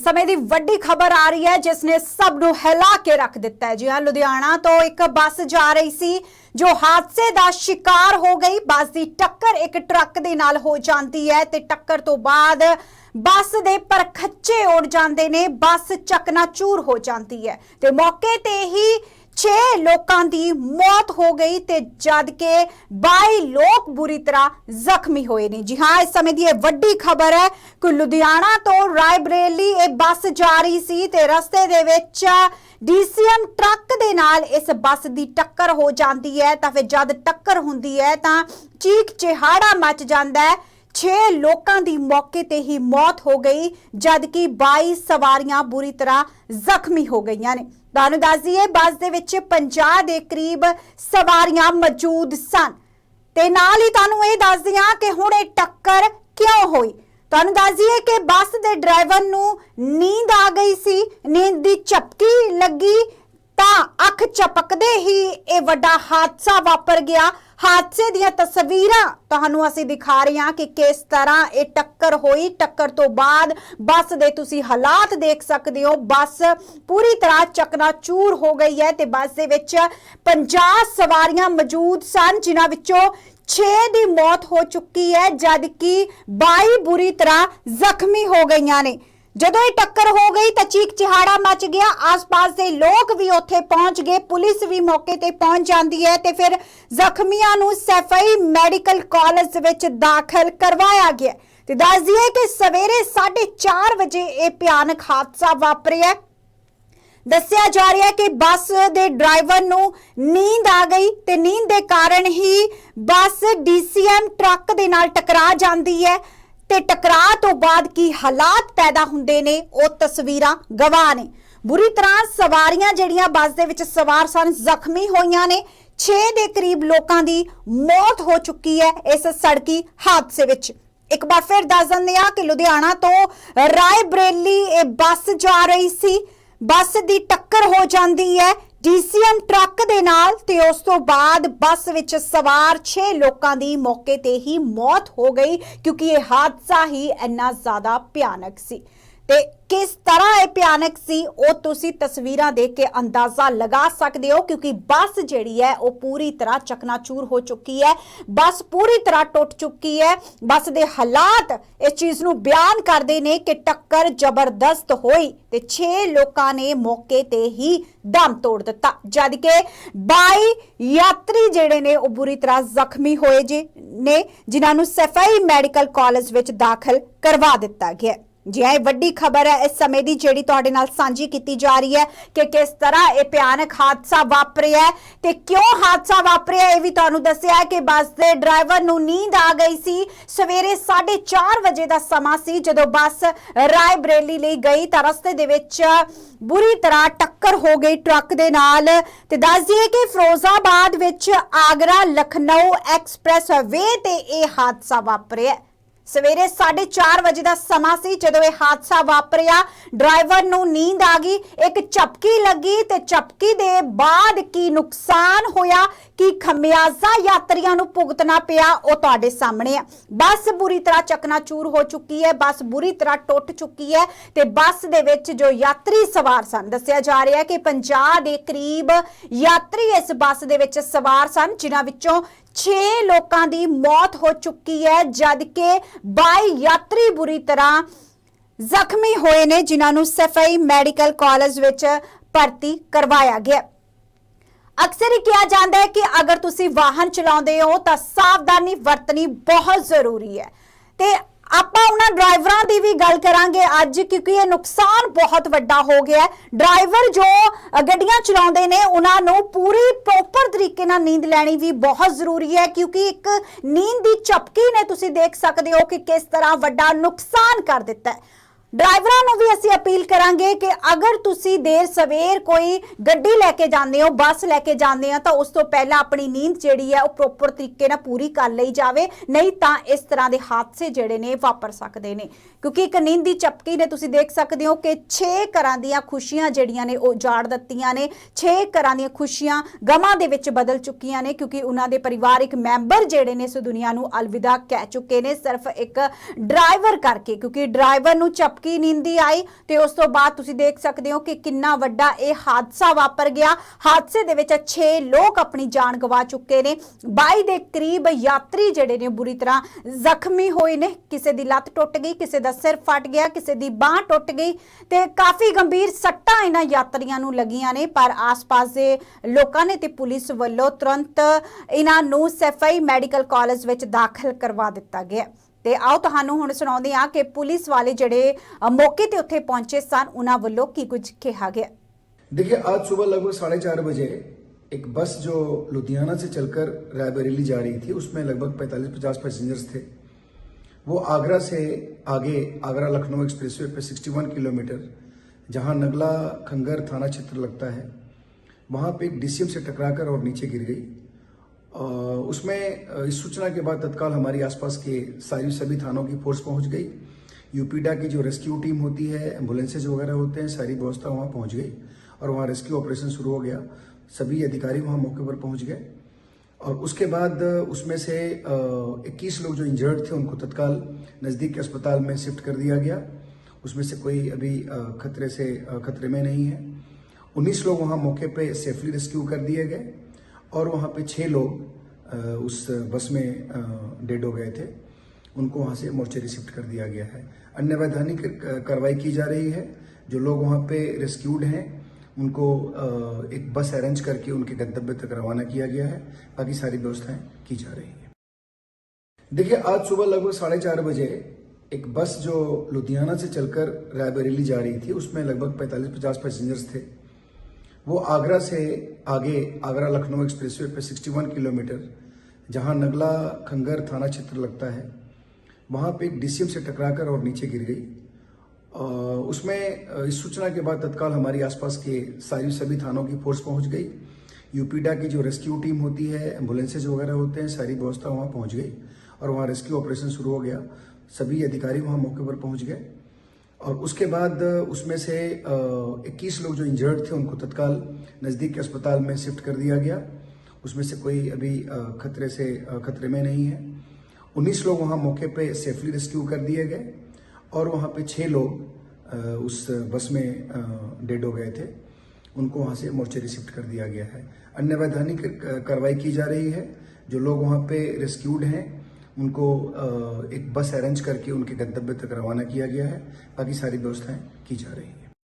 समय की वड्डी खबर आ रही है जिसने सब नूं हिला के रख दिता है। जी हाँ, लुधियाना तो एक बस जा रही सी जो हादसे का शिकार हो गई। बस की टक्कर एक ट्रक दे नाल हो जाती है ते टक्कर तो बाद बस दे परखच्चे उड़ जाते ने, बस चकनाचूर हो जाती है ते मौके ते ही 6 लोगों की मौत हो गई ते जबकि 22 लोग बुरी तरह जख्मी हुए ने। जी हाँ, इस समय की वड्डी खबर है कि लुधियाना तो रायबरेली एक बस जा रही सी ते रस्ते दे विच DCM ट्रक दे नाल इस बस की टक्कर हो जाती है। तां फिर जद टक्कर हुंदी है तां चीख चिहाड़ा मच जाता है। 6 लोगों की मौके ते ही मौत हो गई जबकि 22 सवारियां बुरी तरह जख्मी हो गई ने। तुहानूं दस दईए बस दे विच 50 के करीब सवारियां मौजूद सन ते नाल ही तुहानूं इह दस दियां कि हुण इह टक्कर क्यों होई। तुहानूं दस दईए कि बस दे ड्राइवर नूं नींद आ गई सी, नींद दी झपकी लगी तां अख झपकदे ही इह वड्डा हादसा वापर गया। हादसे दियां तस्वीरां तुहानूं असीं दिखा रहे हां कि किस तरह ये टक्कर होई। टक्कर तो बाद बस दे तुसीं हालात देख सकदे हो, बस पूरी तरह चकनाचूर हो गई है ते बस दे विच 50 सवारियां मौजूद सन जिन्हां विचों 6 की मौत हो चुकी है जबकि 22 बुरी तरह जख्मी हो गई ने। जदों ये टक्कर हो गई तो चीख चिहाड़ा मच गया, आस पास के लोग भी उत्थे पहुंच गए, पुलिस भी मौके ते पहुंच जाती है ते फिर जख्मियां नूं सैफई मैडिकल कॉलेज विच दाखिल करवाया गया। ते दस दिए कि सवेरे 4:30 बजे ये भयानक हादसा वापरिया। दस्सिया जा रहा है कि बस दे ड्राइवर नूं नींद आ गई ते नींद दे कारण ही बस DCM ट्रक दे नाल टकरा जाती है ते टकरा तो बाद की हालात पैदा हुंदे ने वो तस्वीरां गवाह ने। बुरी तरह सवारियां जिहड़ियां बस दे विच सवार सन जख्मी होईयां ने। 6 के करीब लोगों की मौत हो चुकी है इस सड़की हादसे विच। एक बार फिर दस दिंदे आ कि लुधियाना तो रायबरेली ये बस जा रही सी, बस की टक्कर हो जाती है DCM ट्रक दे नाल ते उस तो बाद बस विच सवार 6 लोगों की मौके ते ही मौत हो गई क्योंकि ये हादसा ही इन्ना ज्यादा भयानक सी। ते किस तरह ये भयानक सी वो तुसी तस्वीरां देख के अंदाजा लगा सकते हो क्योंकि बस जिहड़ी है वो पूरी तरह चकनाचूर हो चुकी है, बस पूरी तरह टुट चुकी है। बस दे हालात इस चीज नूं बयान करदे ने कि टक्कर जबरदस्त होई ते 6 लोगों ने मौके ते ही दम तोड़ दिता जबकि 22 यात्री जिहड़े ने वो बुरी तरह जख्मी होए ने जिन्हां नूं सैफई मैडिकल कॉलेज विच दाखिल करवा दिता गया। जी हाँ, वड्डी खबर है इस समय की जिहड़ी तुहाडे नाल साझी की जा रही है कि किस तरह ये भयानक हादसा वापरिया है ते क्यों हादसा वापरिया ये भी तुहानूं दस्सिया कि बस दे ड्राइवर नूं नींद आ गई सी। सवेरे 4:30 बजे का समा सी जदों बस रायबरेली लई गई तां रस्ते दे विच बुरी तरह टक्कर हो गई ट्रक दे नाल। ते दस दईए कि फिरोजाबाद विच आगरा लखनऊ एक्सप्रैस वे ते ये हादसा वापरिया। सवेरे 4:30 बजे का समा सी जदों ये हादसा वापरिया। ड्राइवर नूं नींद आ गई, एक झपकी लगी ते झपकी दे बाद की नुकसान होया कि खमियाजा यात्रियों नूं भुगतना पिया वो तुहाडे सामने है। बस बुरी तरह चकनाचूर हो चुकी है, बस बुरी तरह टुट चुकी है ते बस दे विच जो यात्री सवार सन दस्सिया जा रहा है कि 50 के करीब यात्री इस बस दे विच सवार सन जिन्हां विचों 6 लोगों की मौत हो चुकी है जबकि 22 यात्री बुरी तरह जख्मी होए ने जिन्हां नूं सैफई मैडिकल कॉलेज विच भर्ती करवाया गया। अक्सर ही कहा जाता है कि अगर तुसी वाहन चलाते हो तो सावधानी वरतनी बहुत जरूरी है ते आपां उन्हां ड्राइवरां दी भी गल करांगे अज क्योंकि ये नुकसान बहुत वड्डा हो गया है। ड्राइवर जो गड्डियां चलाउंदे ने उन्हां नूं पूरी प्रॉपर तरीके नाल नींद लैनी भी बहुत जरूरी है क्योंकि एक नींद दी झपकी ने तुसीं देख सकदे हो कि किस तरह वड्डा नुकसान कर दिता है। ड्राइवरां नूं भी असीं अपील करांगे कि अगर तुसीं देर सवेर कोई गड्डी लैके जांदे हो, बस लैके जांदे हो तो उस तो पहला अपनी नींद जिहड़ी है वो प्रॉपर तरीके नाल पूरी कर लई जावे, नहीं तां इस तरह दे हादसे जिहड़े ने वापर सकदे ने क्योंकि एक नींद दी झपकी ने तुसीं देख सकदे हो कि 6 घरां दीयां खुशियां जिहड़ियां ने उजाड़ दित्तियां ने। 6 घरां दीयां खुशियां गमां दे विच बदल चुकीआं ने क्योंकि उन्हां दे परिवारिक मैंबर जिहड़े ने इस दुनिया नूं अलविदा कह चुके ने सिर्फ एक ड्राइवर करके क्योंकि ड्राइवर नूं झपकी की नींदी आई ਤੇ ਉਸ ਤੋਂ ਬਾਅਦ ਤੁਸੀਂ ਦੇਖ ਸਕਦੇ ਹੋ ਕਿ ਕਿੰਨਾ ਵੱਡਾ ਇਹ ਹਾਦਸਾ ਵਾਪਰ ਗਿਆ। ਹਾਦਸੇ ਦੇ ਵਿੱਚ 6 ਲੋਕ ਆਪਣੀ ਜਾਨ ਗਵਾ ਚੁੱਕੇ ਨੇ। 22 ਦੇ ਕਰੀਬ ਯਾਤਰੀ ਜਿਹੜੇ ਨੇ ਬੁਰੀ ਤਰ੍ਹਾਂ ਜ਼ਖਮੀ ਹੋਏ ਨੇ। ਕਿਸੇ ਦੀ ਲੱਤ ਟੁੱਟ ਗਈ, ਕਿਸੇ ਦਾ ਸਿਰ ਫਟ ਗਿਆ, ਕਿਸੇ ਦੀ ਬਾਹ ਟੁੱਟ ਗਈ ਤੇ ਕਾਫੀ ਗੰਭੀਰ ਸੱਟਾਂ ਇਹਨਾਂ ਯਾਤਰੀਆਂ ਨੂੰ ਲੱਗੀਆਂ ਨੇ। ਪਰ ਆਸ-ਪਾਸ ਦੇ ਲੋਕਾਂ ਨੇ ਤੇ ਪੁਲਿਸ ਵੱਲੋਂ ਤੁਰੰਤ ਇਹਨਾਂ ਨੂੰ ਸੈਫਾਈ ਮੈਡੀਕਲ ਕਾਲਜ ਵਿੱਚ ਦਾਖਲ करवा दिता गया। ते आओ तुहानू हुण सुणाउंदे हां कि पुलिस वाले जिहड़े मौके ते उत्थे पहुंचे सन उन्हां वल्लों की कुछ कहा गया। देखिए, आज सुबह लगभग 4:30 बजे एक बस जो लुधियाना से चलकर रायबरेली जा रही थी, उसमें लगभग 45-50 पैसेंजर्स थे। वो आगरा से आगे आगरा लखनऊ एक्सप्रेसवे पे 61 किलोमीटर, जहां नगला खंगर थाना क्षेत्र लगता है, वहां पे एक डीसीएम से टकराकर और नीचे गिर गई। उसमें इस सूचना के बाद तत्काल हमारी आसपास के सभी थानों की फोर्स पहुंच गई। यूपीडा की जो रेस्क्यू टीम होती है, एम्बुलेंसेज वगैरह होते हैं, सारी व्यवस्था वहां पहुंच गई और वहां रेस्क्यू ऑपरेशन शुरू हो गया। सभी अधिकारी वहां मौके पर पहुंच गए और उसके बाद उसमें से 21 लोग जो इंजर्ड थे उनको तत्काल नज़दीक के अस्पताल में शिफ्ट कर दिया गया। उसमें से कोई अभी खतरे में नहीं है। 19 लोग वहां मौके पे सेफली रेस्क्यू कर दिए गए और वहाँ पे 6 लोग उस बस में डेड हो गए थे, उनको वहाँ से मोर्चरी शिफ्ट कर दिया गया है। अन्य वैधानिक कार्रवाई की जा रही है। जो लोग वहाँ पे रेस्क्यूड हैं उनको एक बस अरेंज करके उनके गंतव्य तक रवाना किया गया है। बाकी सारी व्यवस्थाएं की जा रही है। देखिए, आज सुबह लगभग 4:30 बजे एक बस जो लुधियाना से चलकर रायबरेली जा रही थी, उसमें लगभग 45-50 पैसेंजर्स थे। वो आगरा से आगे आगरा लखनऊ एक्सप्रेसवे पे 61 किलोमीटर, जहां नगला खंगर थाना क्षेत्र लगता है, वहां पे एक डीसीएम से टकराकर और नीचे गिर गई। उसमें इस सूचना के बाद तत्काल हमारी आसपास के सभी थानों की फोर्स पहुंच गई। यूपीडा की जो रेस्क्यू टीम होती है, एम्बुलेंसेज वगैरह होते हैं, सारी व्यवस्था वहां पहुंच गई और वहां रेस्क्यू ऑपरेशन शुरू हो गया। सभी अधिकारी वहां मौके पर पहुंच गए और उसके बाद उसमें से 21 लोग जो इंजर्ड थे उनको तत्काल नज़दीक के अस्पताल में शिफ्ट कर दिया गया। उसमें से कोई अभी खतरे में नहीं है। 19 लोग वहाँ मौके पे सेफली रेस्क्यू कर दिए गए और वहाँ पे 6 लोग उस बस में डेड हो गए थे, उनको वहाँ से मोर्चरी शिफ्ट कर दिया गया है। अन्य वैधानिक कार्रवाई की जा रही है। जो लोग वहाँ पे रेस्क्यूड हैं उनको एक बस अरेंज करके उनके गंतव्य तक रवाना किया गया है। बाकी सारी व्यवस्थाएं की जा रही हैं।